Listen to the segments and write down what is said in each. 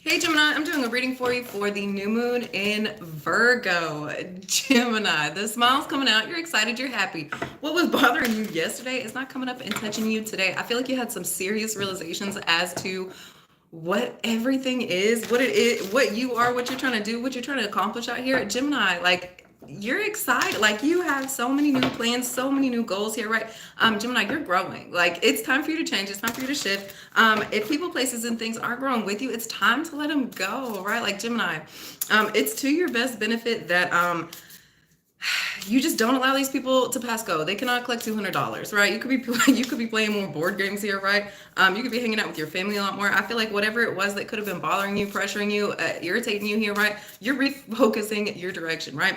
Hey Gemini, I'm doing a reading for you for the new moon in Virgo. Gemini, the smile's coming out. You're excited, you're happy. What was bothering you yesterday is not coming up and touching you today. I feel like you had some serious realizations as to what everything is, what it is, what you are, what you're trying to do, what you're trying to accomplish out here. Gemini, like you're excited, like you have so many new plans, so many new goals here, right? Gemini, you're growing. Like it's time for you to change, it's time for you to shift. If people, places, and things are growing with you, it's time to let them go, right? Like Gemini, it's to your best benefit that you just don't allow these people to pass go. They cannot collect $200, right? You could be playing more board games here, right? You could be hanging out with your family a lot more. I feel like whatever it was that could have been bothering you, pressuring you, irritating you here, right? You're refocusing your direction, right?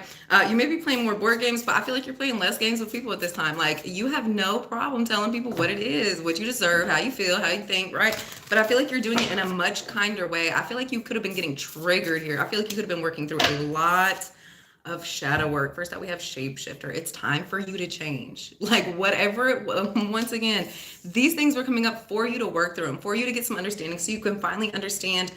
You may be playing more board games, but I feel like you're playing less games with people at this time. Like you have no problem telling people what it is, what you deserve, how you feel, how you think, right? But I feel like you're doing it in a much kinder way. I feel like you could have been getting triggered here. I feel like you could have been working through a lot of shadow work. First out, we have shapeshifter. It's time for you to change. Like whatever once again, these things were coming up for you to work through them, for you to get some understanding so you can finally understand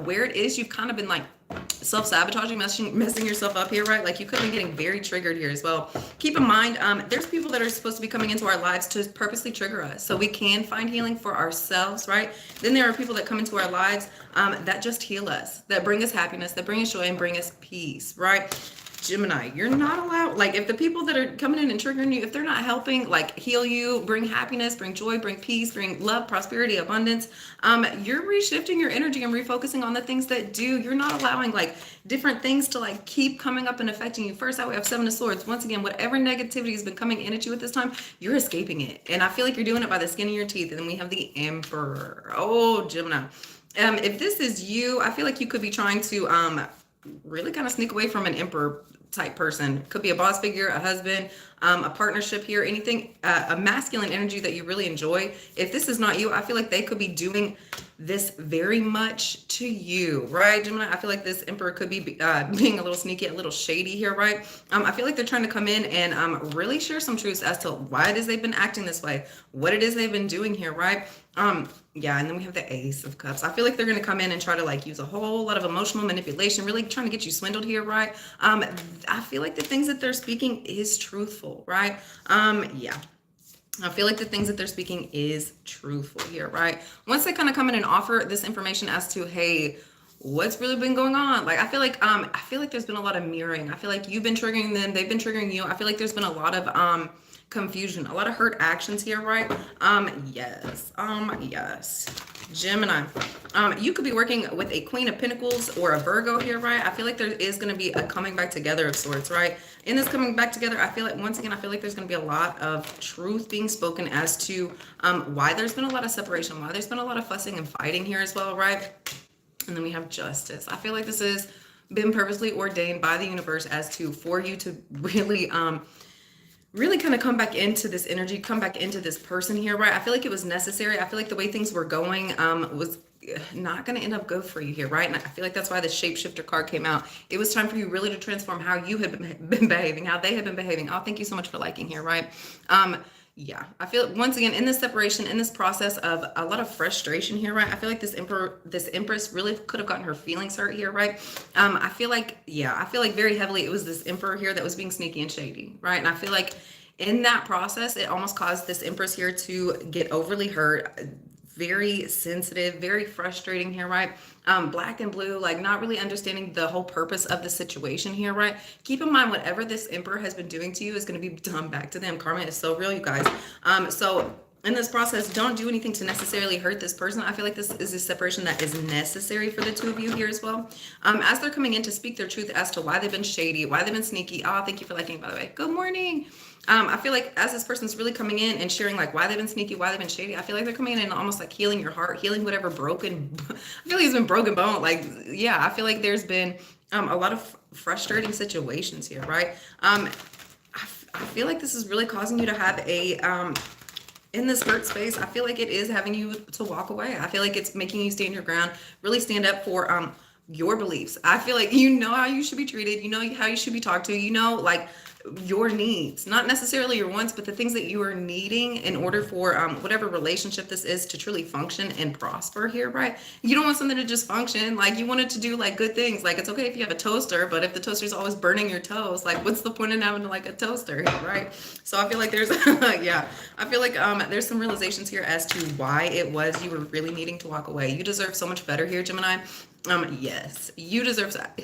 where it is you've kind of been like self-sabotaging, messing yourself up here, right? Like you could have been getting very triggered here as well. Keep in mind, there's people that are supposed to be coming into our lives to purposely trigger us so we can find healing for ourselves, right? Then there are people that come into our lives that just heal us, that bring us happiness, that bring us joy and bring us peace, right? Gemini, you're not allowed, like if the people that are coming in and triggering you, if they're not helping like heal you, bring happiness, bring joy, bring peace, bring love, prosperity, abundance, you're reshifting your energy and refocusing on the things that do. You're not allowing like different things to like keep coming up and affecting you. First out, we have Seven of Swords. Once again, whatever negativity has been coming in at you at this time, you're escaping it. And I feel like you're doing it by the skin of your teeth. And then we have the Emperor. Oh, Gemini. If this is you, I feel like you could be trying to really kind of sneak away from an emperor type person. Could be a boss figure, a husband, a partnership here, anything, a masculine energy that you really enjoy. If this is not you, I feel like they could be doing this very much to you, right, Gemini? I feel like this emperor could be being a little sneaky, a little shady here, right? I feel like they're trying to come in and really share some truths as to why it is they've been acting this way, what it is they've been doing here, right? Yeah, and then we have the Ace of Cups. I feel like they're going to come in and try to like use a whole lot of emotional manipulation, really trying to get you swindled here, right? I feel like the things that they're speaking is truthful, right? Yeah. I feel like the things that they're speaking is truthful here, right? Once they kind of come in and offer this information as to, hey, what's really been going on? Like, I feel like there's been a lot of mirroring. I feel like you've been triggering them, they've been triggering you. I feel like there's been a lot of confusion, a lot of hurt actions here, right? Yes. Gemini, you could be working with a Queen of Pentacles or a Virgo here, right? I feel like there is going to be a coming back together of sorts, right? In this coming back together, I feel like, once again, I feel like there's going to be a lot of truth being spoken as to why there's been a lot of separation, why there's been a lot of fussing and fighting here as well, right? And then we have Justice. I feel like this has been purposely ordained by the universe as to, for you to really kind of come back into this energy, come back into this person here, right? I feel like it was necessary. I feel like the way things were going was not going to end up good for you here, right? And I feel like that's why the shapeshifter card came out. It was time for you really to transform how you had been behaving, how they had been behaving. Oh, thank you so much for liking here, right? Yeah, I feel once again in this separation, in this process of a lot of frustration here, right? I feel like this empress really could have gotten her feelings hurt here, right? I feel like very heavily it was this emperor here that was being sneaky and shady, right? And I feel like in that process, it almost caused this empress here to get overly hurt, very sensitive, very frustrating here, right? Black and blue, like not really understanding the whole purpose of the situation here, right? Keep in mind, whatever this emperor has been doing to you is going to be done back to them. Karma is so real, you guys. So in this process, don't do anything to necessarily hurt this person. I feel like this is a separation that is necessary for the two of you here as well. As they're coming in to speak their truth as to why they've been shady, why they've been sneaky. Oh, thank you for liking, by the way. Good morning. I feel like as this person's really coming in and sharing like why they've been sneaky, why they've been shady, I feel like they're coming in and almost like healing your heart, healing whatever broken, I feel like it's been broken bone. Like, yeah, I feel like there's been a lot of frustrating situations here, right? I feel like this is really causing you to have a, in this hurt space, I feel like it is having you to walk away. I feel like it's making you stand your ground, really stand up for your beliefs. I feel like you know how you should be treated, you know how you should be talked to, you know, like your needs, not necessarily your wants, but the things that you are needing in order for whatever relationship this is to truly function and prosper here, right? You don't want something to just function. Like, you want it to do like good things. Like, it's okay if you have a toaster, but if the toaster is always burning your toast, like, what's the point in having like a toaster here, right? So I feel like there's yeah, I feel like there's some realizations here as to why it was you were really needing to walk away. You deserve so much better here, Gemini. Yes, you deserve that.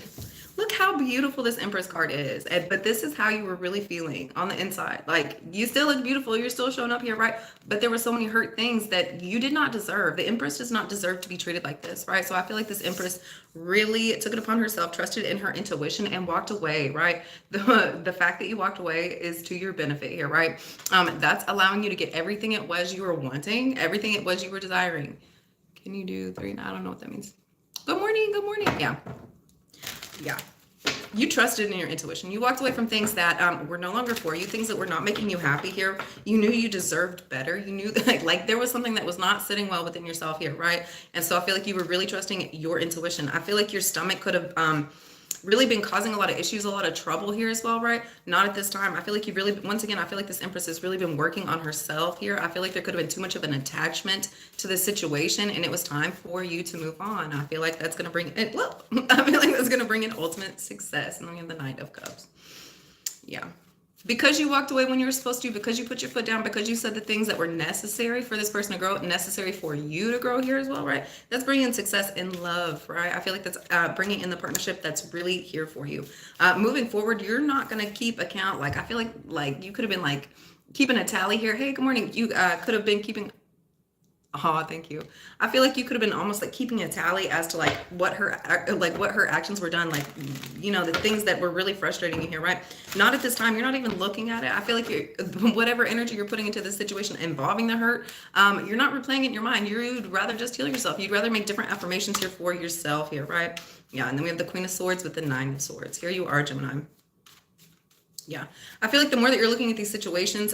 Look how beautiful this Empress card is. But this is how you were really feeling on the inside. Like, you still look beautiful. You're still showing up here, right? But there were so many hurt things that you did not deserve. The Empress does not deserve to be treated like this, right? So I feel like this Empress really took it upon herself, trusted in her intuition, and walked away, right? The fact that you walked away is to your benefit here, right? That's allowing you to get everything it was you were wanting, everything it was you were desiring. Can you do 3? I don't know what that means. Good morning. Good morning. Yeah. You trusted in your intuition. You walked away from things that were no longer for you, things that were not making you happy here. You knew you deserved better. You knew that like there was something that was not sitting well within yourself here, right? And so I feel like you were really trusting your intuition. I feel like your stomach could have really been causing a lot of issues, a lot of trouble here as well, right? Not at this time. I feel like you really, once again, I feel like this Empress has really been working on herself here. I feel like there could have been too much of an attachment to the situation, and it was time for you to move on. I feel like that's going to bring it, well, I feel like that's going to bring an ultimate success. And then we have the Knight of Cups. Yeah. Because you walked away when you were supposed to, because you put your foot down, because you said the things that were necessary for this person to grow, necessary for you to grow here as well, right? That's bringing success in love, right? I feel like that's bringing in the partnership that's really here for you. Moving forward, you're not going to keep account. Like, I feel like you could have been like keeping a tally here. Hey, good morning. You could have been keeping. Oh, thank you. I feel like you could have been almost like keeping a tally as to like what her actions were done, like, you know, the things that were really frustrating you here, right? Not at this time. You're not even looking at it. I feel like whatever energy you're putting into this situation involving the hurt, you're not replaying it in your mind. You'd rather just heal yourself. You'd rather make different affirmations here for yourself here, right? Yeah. And then we have the Queen of Swords with the Nine of Swords. Here you are, Gemini. Yeah. I feel like the more that you're looking at these situations,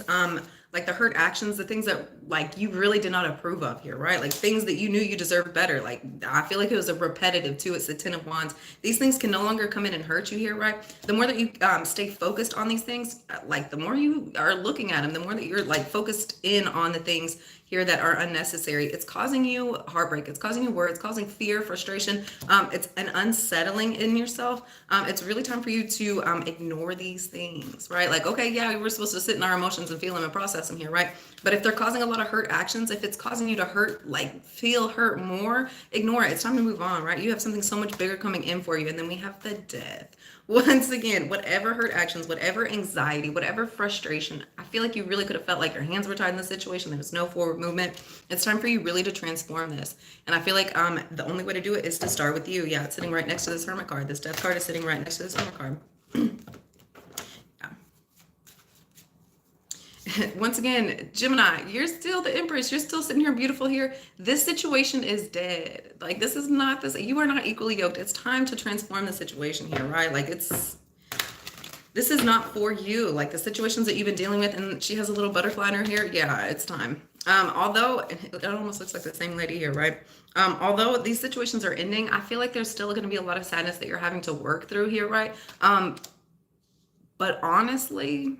like the hurt actions, the things that like you really did not approve of here, right? Like things that you knew you deserved better. Like, I feel like it was a repetitive too. It's the Ten of Wands. These things can no longer come in and hurt you here, right? The more that you stay focused on these things, like the more you are looking at them, the more that you're like focused in on the things here that are unnecessary. It's causing you heartbreak. It's causing you worry. It's causing fear, frustration. It's an unsettling in yourself. It's really time for you to ignore these things, right? Like, okay, yeah, we're supposed to sit in our emotions and feel them and process them here, right? But if they're causing a lot of hurt actions, if it's causing you to hurt, like feel hurt more, ignore it. It's time to move on, right? You have something so much bigger coming in for you. And then we have the Death. Once again, whatever hurt actions, whatever anxiety, whatever frustration, I feel like you really could have felt like your hands were tied in this situation. There was no forward movement. It's time for you really to transform this. And I feel like the only way to do it is to start with you. Yeah, it's sitting right next to this Hermit card. This Death card is sitting right next to this Hermit card. Once again, Gemini, you're still the Empress. You're still sitting here beautiful here. This situation is dead. Like, this is not this. You are not equally yoked. It's time to transform the situation here, right? Like, this is not for you. Like, the situations that you've been dealing with, and she has a little butterfly in her hair. Yeah, it's time. Although it almost looks like the same lady here, right? Although these situations are ending, I feel like there's still going to be a lot of sadness that you're having to work through here, right? But honestly,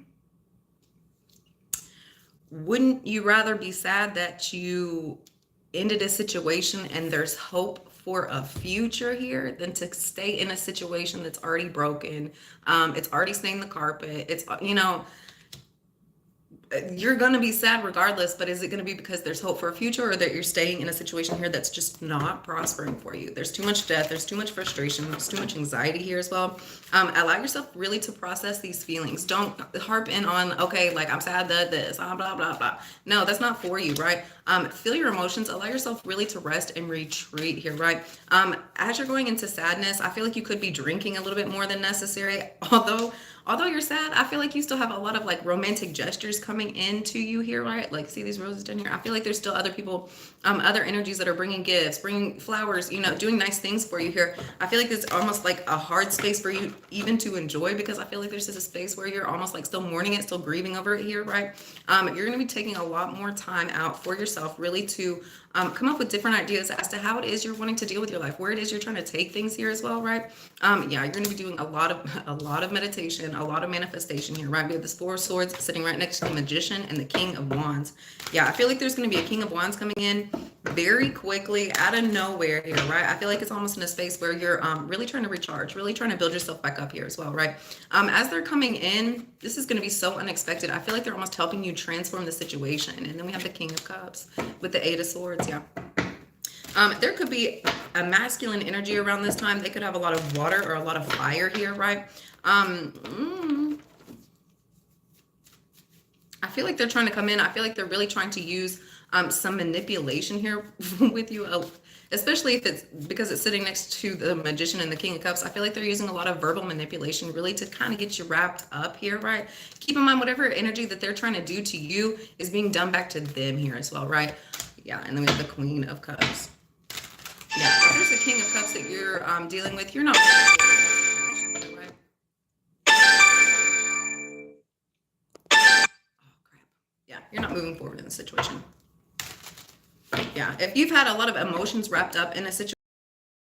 wouldn't you rather be sad that you ended a situation and there's hope for a future here than to stay in a situation that's already broken? It's already stained the carpet. It's, you know, you're going to be sad regardless, but is it going to be because there's hope for a future, or that you're staying in a situation here that's just not prospering for you? There's too much death. There's too much frustration. There's too much anxiety here as well. Allow yourself really to process these feelings. Don't harp in on, okay, like I'm sad that this, blah, blah, blah. No, that's not for you, right? Feel your emotions. Allow yourself really to rest and retreat here, right? As you're going into sadness, I feel like you could be drinking a little bit more than necessary. Although you're sad, I feel like you still have a lot of like romantic gestures coming into you here, right? Like, see these roses down here? I feel like there's still other people, other energies that are bringing gifts, bringing flowers, you know, doing nice things for you here. I feel like it's almost like a hard space for you even to enjoy, because I feel like there's just a space where you're almost like still mourning it, still grieving over it here, right? You're going to be taking a lot more time out for yourself, really to come up with different ideas as to how it is you're wanting to deal with your life, where it is you're trying to take things here as well, right? Yeah, you're going to be doing a lot of meditation, a lot of manifestation here, right? We have this Four of Swords sitting right next to the Magician and the King of Wands. Yeah, I feel like there's going to be a King of Wands coming in very quickly out of nowhere here, right? I feel like it's almost in a space where you're really trying to recharge, really trying to build yourself back up here as well, right? As they're coming in, this is going to be so unexpected. I feel like they're almost helping you transform the situation. And then we have the King of Cups with the Eight of Swords. Yeah. There could be a masculine energy around this time. They could have a lot of water or a lot of fire here, right? I feel like they're trying to come in. I feel like they're really trying to use some manipulation here with you, especially if it's because it's sitting next to the Magician and the King of Cups. I feel like they're using a lot of verbal manipulation really to kind of get you wrapped up here, right? Keep in mind, whatever energy that they're trying to do to you is being done back to them here as well, right? Yeah, and then we have the Queen of Cups. Yeah, if there's a King of Cups that you're dealing with, you're not... Yeah, you're not moving forward in the situation. Yeah, if you've had a lot of emotions wrapped up in a situation,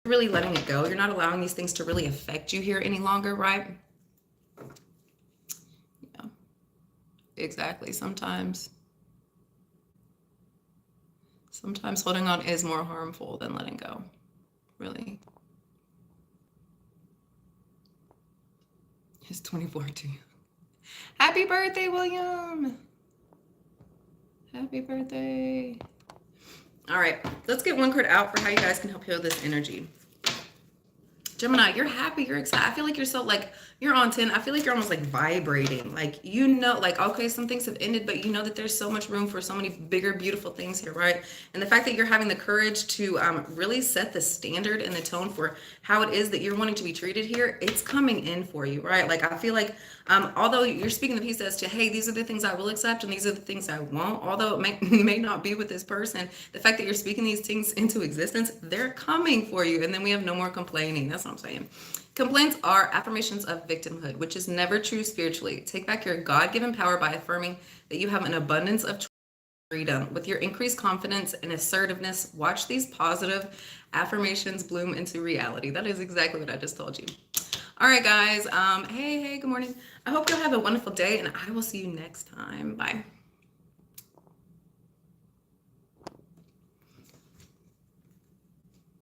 you're really letting it go. You're not allowing these things to really affect you here any longer, right? Yeah, exactly. Sometimes holding on is more harmful than letting go, really. It's 24 too. Happy birthday, William. Happy birthday. All right, let's get one card out for how you guys can help heal this energy. Gemini, you're happy, you're excited. I feel like you're so like, you're on 10. I feel like you're almost like vibrating. Like, you know, like, okay, some things have ended, but you know that there's so much room for so many bigger, beautiful things here, right? And the fact that you're having the courage to really set the standard and the tone for how it is that you're wanting to be treated here, it's coming in for you, right? Like, I feel like although you're speaking the piece as to, hey, these are the things I will accept and these are the things I won't, although it may not be with this person, the fact that you're speaking these things into existence, they're coming for you. And then we have no more complaining. That's what I'm saying. Complaints are affirmations of victimhood, which is never true spiritually. Take back your God-given power by affirming that you have an abundance of freedom. With your increased confidence and assertiveness, watch these positive affirmations bloom into reality. That is exactly what I just told you. All right, guys. Hey, good morning. I hope you'll have a wonderful day, and I will see you next time. Bye.